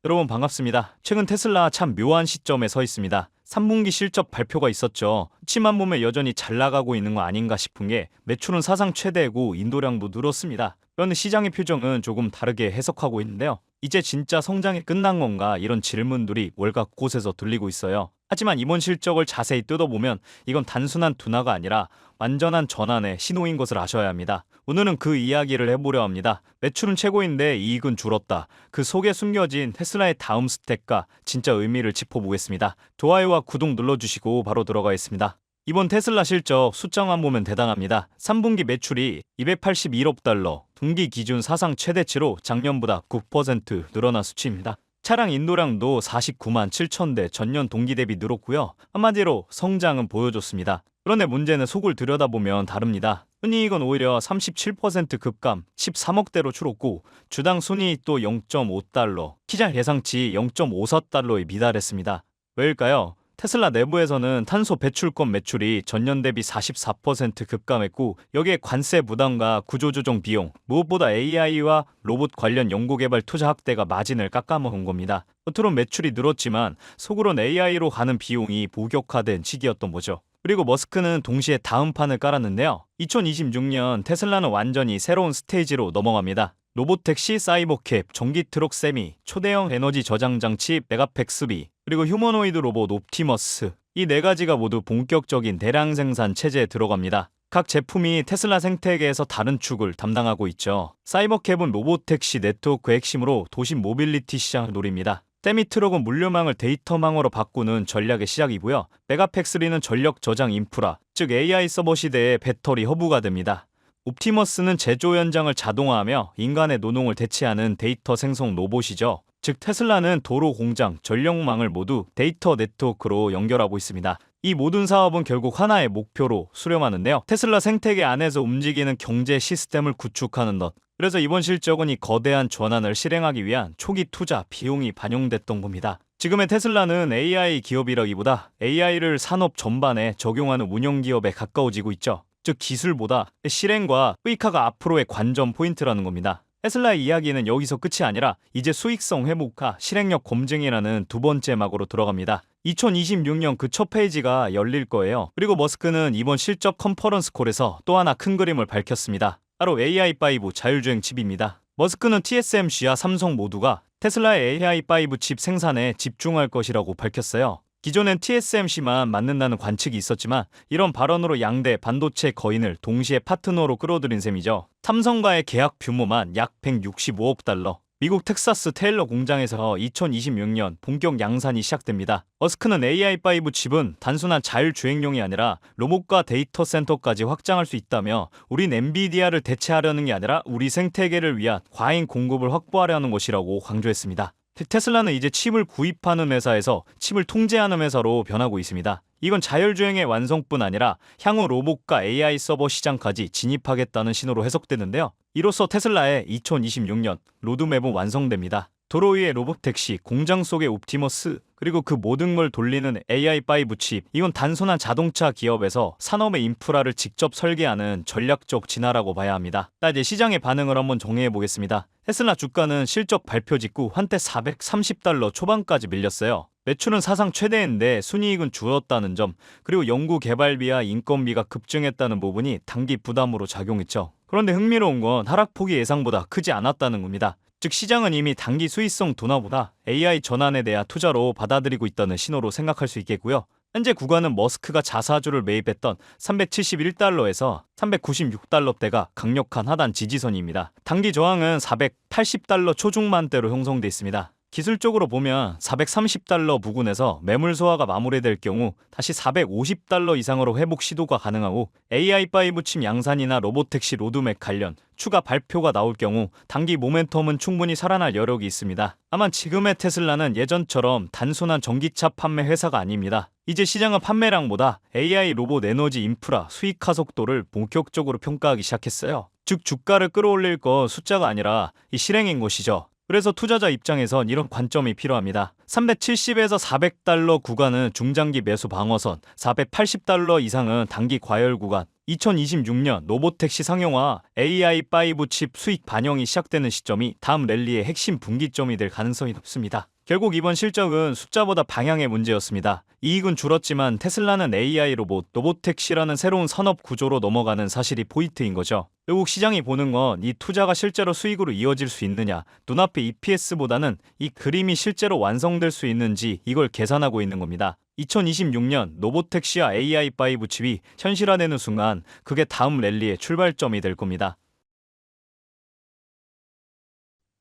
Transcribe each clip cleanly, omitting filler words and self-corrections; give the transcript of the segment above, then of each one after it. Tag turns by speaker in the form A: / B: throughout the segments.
A: 여러분 반갑습니다. 최근 테슬라 참 묘한 시점에 서 있습니다. 3분기 실적 발표가 있었죠. 치만 보면 여전히 잘 나가고 있는 거 아닌가 싶은 게 매출은 사상 최대고 인도량도 늘었습니다. 그런데 시장의 표정은 조금 다르게 해석하고 있는데요. 이제 진짜 성장이 끝난 건가 이런 질문들이 월각 곳에서 들리고 있어요. 하지만 이번 실적을 자세히 뜯어보면 이건 단순한 둔화가 아니라 완전한 전환의 신호인 것을 아셔야 합니다. 오늘은 그 이야기를 해보려 합니다. 매출은 최고인데 이익은 줄었다. 그 속에 숨겨진 테슬라의 다음 스텝과 진짜 의미를 짚어보겠습니다. 좋아요와 구독 눌러주시고 바로 들어가겠습니다. 이번 테슬라 실적 숫자만 보면 대단합니다. 3분기 매출이 281억 달러, 분기 기준 사상 최대치로 작년보다 9% 늘어난 수치입니다. 차량 인도량도 49만 7천 대 전년 동기 대비 늘었고요. 한마디로 성장은 보여줬습니다. 그런데 문제는 속을 들여다보면 다릅니다. 순이익은 오히려 37% 급감 13억대로 줄었고 주당 순이익도 0.5달러, 시장 예상치 0.54달러에 미달했습니다. 왜일까요? 테슬라 내부에서는 탄소 배출권 매출이 전년 대비 44% 급감했고 여기에 관세 부담과 구조조정 비용, 무엇보다 AI와 로봇 관련 연구개발 투자 확대가 마진을 깎아먹은 겁니다. 겉으론 매출이 늘었지만 속으론 AI로 가는 비용이 본격화된 시기였던 거죠. 그리고 머스크는 동시에 다음 판을 깔았는데요. 2026년 테슬라는 완전히 새로운 스테이지로 넘어갑니다. 로보택시, 사이버캡, 전기트럭 세미, 초대형 에너지 저장 장치 메가팩3, 그리고 휴머노이드 로봇 옵티머스, 이 네 가지가 모두 본격적인 대량 생산 체제에 들어갑니다. 각 제품이 테슬라 생태계에서 다른 축을 담당하고 있죠. 사이버캡은 로보택시 네트워크 핵심으로 도시 모빌리티 시장을 노립니다. 세미트럭은 물류망을 데이터망으로 바꾸는 전략의 시작이고요. 메가팩3는 전력 저장 인프라, 즉 AI 서버 시대의 배터리 허브가 됩니다. 옵티머스는 제조 현장을 자동화하며 인간의 노동을 대체하는 데이터 생성 로봇이죠. 즉 테슬라는 도로 공장, 전력망을 모두 데이터 네트워크로 연결하고 있습니다. 이 모든 사업은 결국 하나의 목표로 수렴하는데요. 테슬라 생태계 안에서 움직이는 경제 시스템을 구축하는 것. 그래서 이번 실적은 이 거대한 전환을 실행하기 위한 초기 투자 비용이 반영됐던 겁니다. 지금의 테슬라는 AI 기업이라기보다 AI를 산업 전반에 적용하는 운영 기업에 가까워지고 있죠. 즉 기술보다 실행과 수익화가 앞으로의 관전 포인트라는 겁니다. 테슬라의 이야기는 여기서 끝이 아니라 이제 수익성 회복과 실행력 검증이라는 두 번째 막으로 들어갑니다. 2026년 그 첫 페이지가 열릴 거예요. 그리고 머스크는 이번 실적 컨퍼런스 콜에서 또 하나 큰 그림을 밝혔습니다. 바로 AI5 자율주행 칩입니다. 머스크는 TSMC와 삼성 모두가 테슬라의 AI5 칩 생산에 집중할 것이라고 밝혔어요. 기존엔 TSMC만 맞는다는 관측이 있었지만 이런 발언으로 양대 반도체 거인을 동시에 파트너로 끌어들인 셈이죠. 삼성과의 계약 규모만 약 165억 달러. 미국 텍사스 테일러 공장에서 2026년 본격 양산이 시작됩니다. 머스크는 AI5 칩은 단순한 자율주행용이 아니라 로봇과 데이터 센터까지 확장할 수 있다며 우린 엔비디아를 대체하려는 게 아니라 우리 생태계를 위한 과잉 공급을 확보하려는 것이라고 강조했습니다. 테슬라는 이제 칩을 구입하는 회사에서 칩을 통제하는 회사로 변하고 있습니다. 이건 자율주행의 완성뿐 아니라 향후 로봇과 AI 서버 시장까지 진입하겠다는 신호로 해석되는데요. 이로써 테슬라의 2026년 로드맵은 완성됩니다. 도로 위의 로봇택시, 공장 속의 옵티머스, 그리고 그 모든 걸 돌리는 AI5 칩. 이건 단순한 자동차 기업에서 산업의 인프라를 직접 설계하는 전략적 진화라고 봐야 합니다. 이제 시장의 반응을 한번 정리해 보겠습니다. 테슬라 주가는 실적 발표 직후 한때 430달러 초반까지 밀렸어요. 매출은 사상 최대인데 순이익은 줄었다는 점, 그리고 연구 개발비와 인건비가 급증했다는 부분이 단기 부담으로 작용했죠. 그런데 흥미로운 건 하락폭이 예상보다 크지 않았다는 겁니다. 즉 시장은 이미 단기 수익성 둔화보다 AI 전환에 대한 투자로 받아들이고 있다는 신호로 생각할 수 있겠고요. 현재 구간은 머스크가 자사주를 매입했던 371달러에서 396달러대가 강력한 하단 지지선입니다. 단기 저항은 480달러 초중반대로 형성돼 있습니다. 기술적으로 보면 430달러 부근에서 매물 소화가 마무리될 경우 다시 450달러 이상으로 회복 시도가 가능하고 AI5 칩 양산이나 로보택시 로드맵 관련 추가 발표가 나올 경우 단기 모멘텀은 충분히 살아날 여력이 있습니다. 다만 지금의 테슬라는 예전처럼 단순한 전기차 판매 회사가 아닙니다. 이제 시장은 판매량보다 AI 로봇 에너지 인프라 수익화 속도를 본격적으로 평가하기 시작했어요. 즉 주가를 끌어올릴 건 숫자가 아니라 이 실행인 것이죠. 그래서 투자자 입장에선 이런 관점이 필요합니다. 370에서 400달러 구간은 중장기 매수 방어선, 480달러 이상은 단기 과열 구간. 2026년 로보택시 상용화, AI5 칩 수익 반영이 시작되는 시점이 다음 랠리의 핵심 분기점이 될 가능성이 높습니다. 결국 이번 실적은 숫자보다 방향의 문제였습니다. 이익은 줄었지만 테슬라는 AI 로보택시라는 새로운 산업 구조로 넘어가는 사실이 포인트인 거죠. 결국 시장이 보는 건 이 투자가 실제로 수익으로 이어질 수 있느냐, 눈앞의 EPS보다는 이 그림이 실제로 완성될 수 있는지 이걸 계산하고 있는 겁니다. 2026년 로보택시와 AI5 칩이 현실화되는 순간 그게 다음 랠리의 출발점이 될 겁니다.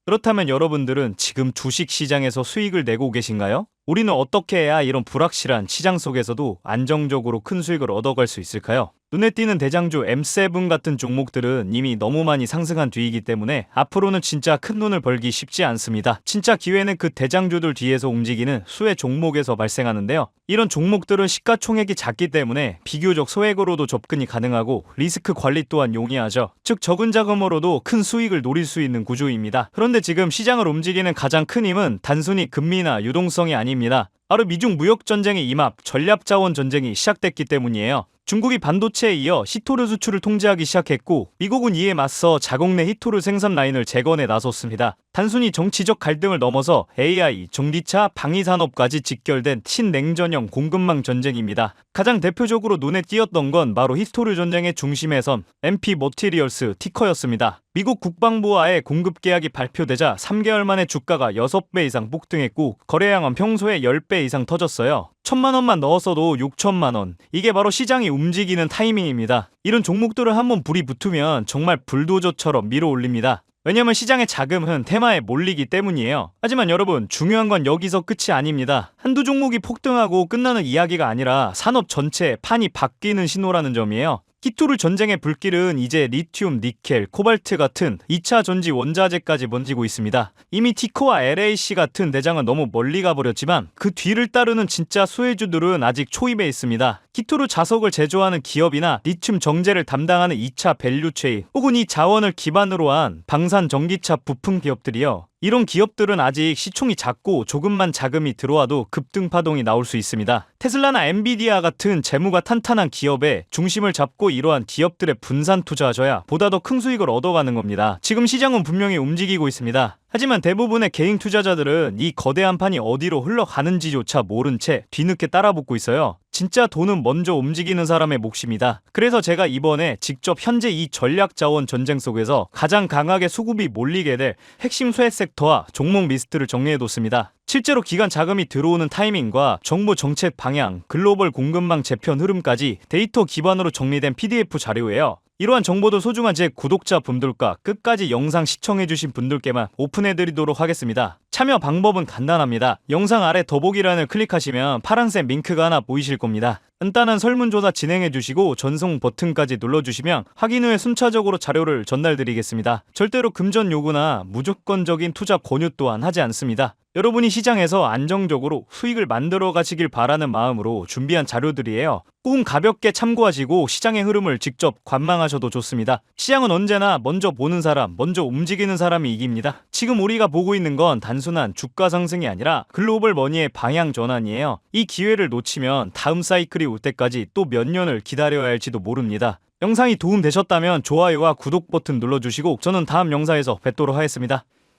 A: 그렇다면 여러분들은 지금 주식시장에서 수익을 내고 계신가요? 우리는 어떻게 해야 이런 불확실한 시장 속에서도 안정적으로 큰 수익을 얻어갈 수 있을까요? 눈에 띄는 대장주 M7 같은 종목들은 이미 너무 많이 상승한 뒤이기 때문에 앞으로는 진짜 큰 돈을 벌기 쉽지 않습니다. 진짜 기회는 그 대장주들 뒤에서 움직이는 수혜 종목에서 발생하는데요. 이런 종목들은 시가총액이 작기 때문에 비교적 소액으로도 접근이 가능하고 리스크 관리 또한 용이하죠. 즉 적은 자금으로도 큰 수익을 노릴 수 있는 구조입니다. 그런데 지금 시장을 움직이는 가장 큰 힘은 단순히 금리나 유동성이 아닙니다. 바로 미중 무역 전쟁의 임합, 전략 자원 전쟁이 시작됐기 때문이에요. 중국이 반도체에 이어 히토르 수출을 통제하기 시작했고 미국은 이에 맞서 자국 내 히토르 생산 라인을 재건에 나섰습니다. 단순히 정치적 갈등을 넘어서 AI, 전기차, 방위산업까지 직결된 신냉전형 공급망 전쟁입니다. 가장 대표적으로 눈에 띄었던 건 바로 히토르 전쟁의 중심에 선 MP 머티리얼스 티커였습니다. 미국 국방부와의 공급 계약이 발표되자 3개월 만에 주가가 6배 이상 폭등했고 거래량은 평소에 10배 이상 터졌어요. 1,000만 원만 넣었어도 6천만 원. 이게 바로 시장이 움직이는 타이밍입니다. 이런 종목들을 한번 불이 붙으면 정말 불도저처럼 밀어 올립니다. 왜냐면 시장의 자금은 테마에 몰리기 때문이에요. 하지만 여러분, 중요한 건 여기서 끝이 아닙니다. 한두 종목이 폭등하고 끝나는 이야기가 아니라 산업 전체의 판이 바뀌는 신호라는 점이에요. 히토르 전쟁의 불길은 이제 리튬, 니켈, 코발트 같은 2차 전지 원자재까지 번지고 있습니다. 이미 티코와 LAC 같은 대장은 너무 멀리 가버렸지만 그 뒤를 따르는 진짜 수혜주들은 아직 초입에 있습니다. 히토르 자석을 제조하는 기업이나 리튬 정제를 담당하는 2차 밸류체인 혹은 이 자원을 기반으로 한 방산 전기차 부품 기업들이요. 이런 기업들은 아직 시총이 작고 조금만 자금이 들어와도 급등 파동이 나올 수 있습니다. 테슬라나 엔비디아 같은 재무가 탄탄한 기업에 중심을 잡고 이러한 기업들의 분산 투자하셔야 보다 더 큰 수익을 얻어가는 겁니다. 지금 시장은 분명히 움직이고 있습니다. 하지만 대부분의 개인 투자자들은 이 거대한 판이 어디로 흘러가는지조차 모른 채 뒤늦게 따라붙고 있어요. 진짜 돈은 먼저 움직이는 사람의 몫입니다. 그래서 제가 이번에 직접 현재 이 전략 자원 전쟁 속에서 가장 강하게 수급이 몰리게 될 핵심 수혜 섹터와 종목 리스트를 정리해뒀습니다. 실제로 기관 자금이 들어오는 타이밍과 정부 정책 방향, 글로벌 공급망 재편 흐름까지 데이터 기반으로 정리된 PDF 자료예요. 이러한 정보도 소중한 제 구독자분들과 끝까지 영상 시청해주신 분들께만 오픈해드리도록 하겠습니다. 참여 방법은 간단합니다. 영상 아래 더보기란을 클릭하시면 파란색 링크가 하나 보이실 겁니다. 간단한 설문조사 진행해주시고 전송 버튼까지 눌러주시면 확인 후에 순차적으로 자료를 전달드리겠습니다. 절대로 금전 요구나 무조건적인 투자 권유 또한 하지 않습니다. 여러분이 시장에서 안정적으로 수익을 만들어 가시길 바라는 마음으로 준비한 자료들이에요. 꼭 가볍게 참고하시고 시장의 흐름을 직접 관망하셔도 좋습니다. 시장은 언제나 먼저 보는 사람, 먼저 움직이는 사람이 이깁니다. 지금 우리가 보고 있는 건 단순한 주가 상승이 아니라 글로벌 머니의 방향 전환이에요. 이 기회를 놓치면 다음 사이클이 올 때까지 또 몇 년을 기다려야 할지도 모릅니다. 영상이 도움되셨다면 좋아요와 구독 버튼 눌러주시고 저는 다음 영상에서 뵙도록 하겠습니다.